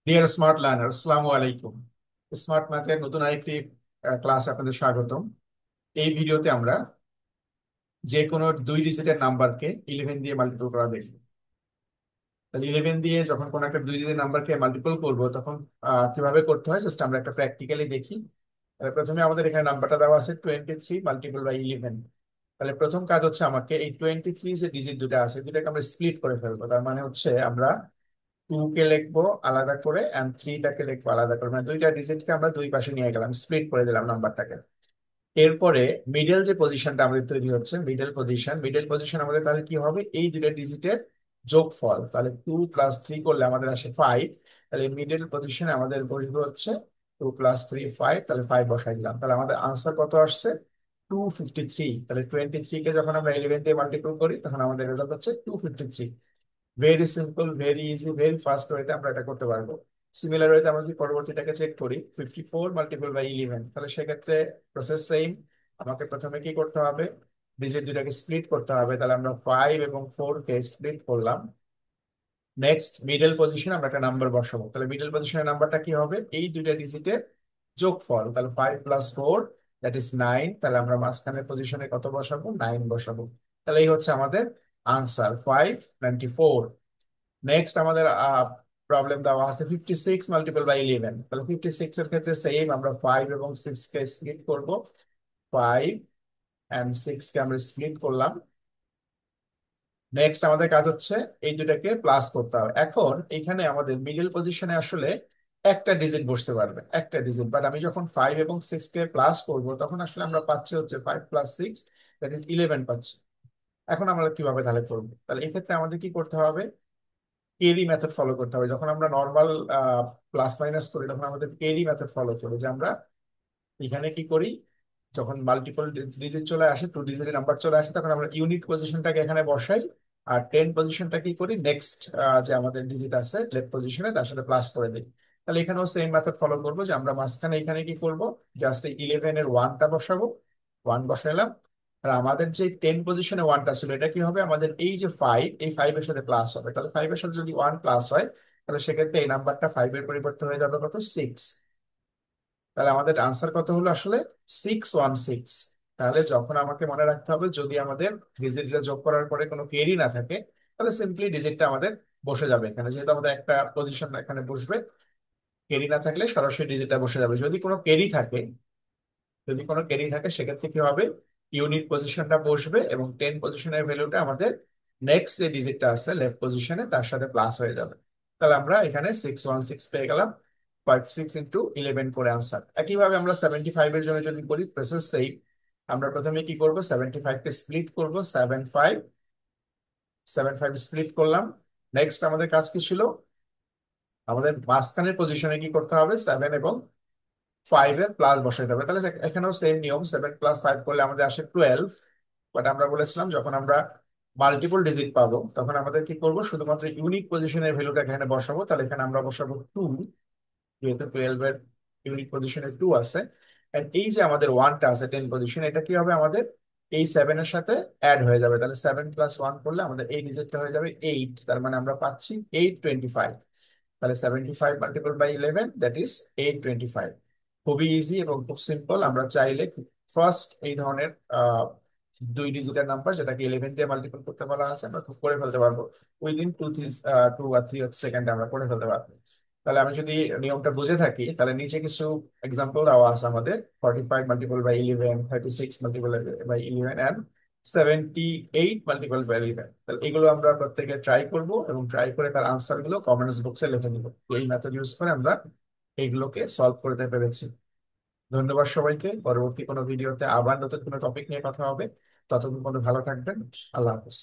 Deer smart learner, আসসালামু আলাইকুম। Smart ম্যাথের নতুন আরেকটি ক্লাস আপনাদের স্বাগতম। এই ভিডিওতে আমরা যে কোনো দুই ডিজিটের নাম্বারকে 11 দিয়ে মাল্টিপল করা দেখব। তাহলে 11 দিয়ে যখন কোনো একটা দুই ডিজিটের নাম্বারকে মাল্টিপল করব তখন কিভাবে করতে হয় জাস্ট আমরা একটা প্র্যাকটিক্যালি দেখি। তাহলে প্রথমে আমাদের এখানে নাম্বারটা দেওয়া আছে 23 মাল্টিপল বাই 11। তাহলে প্রথম কাজ হচ্ছে আমাকে এই 23 যে ডিজিট দুটো আছে দুটাকে আমরা স্প্লিট করে ফেলবো। তার মানে হচ্ছে আমরা টু কে লিখবো আলাদা করে এন্ড থ্রিটাকে লিখবো আলাদা করে, মানে দুইটা ডিজিটকে আমরা দুই পাশে নিয়ে গেলাম, স্প্লিট করে দিলাম নাম্বারটাকে। এরপরে মিডল যে পজিশনটা আমাদের তৈরি হচ্ছে, মিডল পজিশন আমাদের তাহলে কি হবে, এই দুইটা ডিজিটের যোগফল। তাহলে 2 + 3 করলে আমাদের আসে 5। তাহলে মিডল পজিশনে আমাদের বসবে হচ্ছে 2 + 3 5। তাহলে 5 বসাই দিলাম। তাহলে আমাদের আনসার কত আসছে? 253। তাহলে 23 কে যখন আমরা 11 দিয়ে মাল্টিপ্লাই করি তখন আমাদের রেজাল্ট হচ্ছে 253। Very simple, very easy, very fast ওয়েতে আমরা এটা করতে পারবো। সিমিলার ওয়েতে আমরা যদি পরবর্তীটাকে চেক করি, 54 মাল্টিপল বাই 11, তাহলে সেক্ষেত্রে প্রসেস সেম। আমাকে প্রথমে কি করতে হবে, ডিজিট দুটাকে স্প্লিট করতে হবে। তাহলে আমরা 5 এবং 4 কে স্প্লিট করলাম। নেক্সট মিডল পজিশনে আমরা একটা নাম্বার বসাবো। তাহলে মিডল পজিশনের নাম্বারটা কি হবে, এই দুইটা ডিজিটের যোগফল। তাহলে 5 + 4 দ্যাট ইজ 9। তাহলে আমরা মাঝখানের পজিশনে কত বসাবো, 9 বসাবো। তাহলে এই হচ্ছে আমাদের আনসার 594। নেক্সট আমাদের প্রবলেম দেওয়া আছে 56 মাল্টিপল বাই 11। তাহলে 56 এর ক্ষেত্রে সেম, আমরা 5 এবং 6 কে স্প্লিট করব। 5 and 6 কে আমরা স্প্লিট করলাম। নেক্সট আমাদের কাজ হচ্ছে এই দুটাকে প্লাস করতে হবে। এখন এখানে আমাদের মিডল পজিশনে আসলে একটা ডিজিট বসতে পারবে, একটা ডিজিট, বাট আমি যখন 5 এবং 6 কে প্লাস করব তখন আসলে আমরা পাচ্ছি হচ্ছে 5 + 6 দ্যাট ইজ 11 পাচ্ছি। এখন আমরা কিভাবে তাহলে করবো, তাহলে এক্ষেত্রে আমাদের কি করতে হবে, কেরি মেথড ফলো করতে হবে। যখন আমরা নর্মাল প্লাস মাইনাস করি তখন আমাদের কেরি মেথড ফলো করি, যে আমরা এখানে কি করি, যখন মাল্টিপল ডিজিট চলে আসে, টু ডিজিটের নাম্বার চলে আসে, তখন আমরা ইউনিট পজিশনটাকে এখানে বসাই। আর 10 পজিশনটা কি করি, নেক্সট যে আমাদের ডিজিট আছে লেফট পজিশনে তার সাথে প্লাস করে দিই। তাহলে এখানেও সেম মেথড ফলো করবো, যে আমরা মাঝখানে এখানে কি করব, জাস্ট 11 এর ওয়ানটা বসাবো। ওয়ান বসাইলাম। আর আমাদের যে 10 পজিশনে ওয়ানটা ছিল এটা কি হবে, আমাদের এই যে 5, এই 5 এর সাথে প্লাস হবে। তাহলে 5 এর সাথে যদি ওয়ান প্লাস হয় তাহলে সেক্ষেত্রে এই নাম্বারটা 5 এর পরিবর্তে হয়ে যাবে কত, 6। তাহলে আমাদের আনসার কত হলো আসলে, 616। তাহলে যখন আমাকে মনে রাখতে হবে, যদি আমাদের ডিজিটটা যোগ করার পরে কোনো কেরি না থাকে তাহলে সিম্পলি ডিজিটটা আমাদের বসে যাবে এখানে, যেহেতু আমাদের একটা পজিশন এখানে বসবে। কেরি না থাকলে সরাসরি ডিজিটটা বসে যাবে। যদি কোনো কেরি থাকে সেক্ষেত্রে কি হবে, ইউনিট পজিশনটা বসবে এবং 10 পজিশনের ভ্যালুটা আমাদের নেক্সট যে ডিজিটটা আছে লেফট পজিশনে তার সাথে প্লাস হয়ে যাবে। তাহলে আমরা এখানে 616 পেয়ে গেলাম। 56 × 11 করে আনসার। একইভাবে আমরা 75 এর জন্য যদি করি, প্রসেস সেই। আমরা প্রথমে কি করব, 75 কে স্প্লিট করব। 7 5 স্প্লিট করলাম। নেক্সট আমাদের কাজ কি ছিল, আমাদের মাঝখানের পজিশনে কি করতে হবে, 7 এবং 5 এর প্লাস বসাইতে হবে। তাহলে এখানেও সেম নিয়ম, 7 + 5 করলে আমাদের আসে 12। বাট আমরা বলেছিলাম যখন আমরা মাল্টিপল ডিজিট পাবো তখন আমাদের কি করব, শুধুমাত্র ইউনিক পজিশনের ভ্যালুটা এখানে বসাবো। তাহলে এখানে আমরা বসাবো 2, যেহেতু 12 এর ইউনিক পজিশনে 2 আছে। এন্ড এই যে আমাদের ওয়ানটা আছে 10 পজিশন, এটা কি হবে, আমাদের এই 7 এর সাথে অ্যাড হয়ে যাবে। তাহলে 7 + 1 করলে আমাদের এই ডিজিটটা হয়ে যাবে 8। তার মানে আমরা পাচ্ছি 825। তাহলে 75 মাল্টিপল বাই 11 দ্যাট ইজ 825। খুবই ইজি এবং খুব সিম্পল। আমরা চাইলে ফার্স্ট এই ধরনের দুই ডিজিটের নাম্বার যেটাকে 11 দিয়ে মাল্টিপল করতে বলা আছে আমরা খুব করে ফেলতে পারবো। উইদিন 2 or 3 সেকেন্ড আমরা করে ফেলতে পারবো। তাহলে আমি যদি নিয়মটা বুঝে থাকি তাহলে নিচে কিছু এক্সাম্পল দেওয়া আছে আমাদের, 45 multiple by 11, 36 multiple by 11 and 78 multiple by 11। তাহলে এগুলো আমরা প্রত্যেকে ট্রাই করব এবং ট্রাই করে তার আনসার গুলো কমেন্টস বক্সে লিখে নিব। এই মেথড ইউজ করে আমরা এইগুলোকে সলভ করতে পেরেছি। ধন্যবাদ সবাইকে। পরবর্তী কোনো ভিডিওতে আবার নতুন কোনো টপিক নিয়ে কথা হবে। ততক্ষণ পর্যন্ত ভালো থাকবেন। আল্লাহ হাফেজ।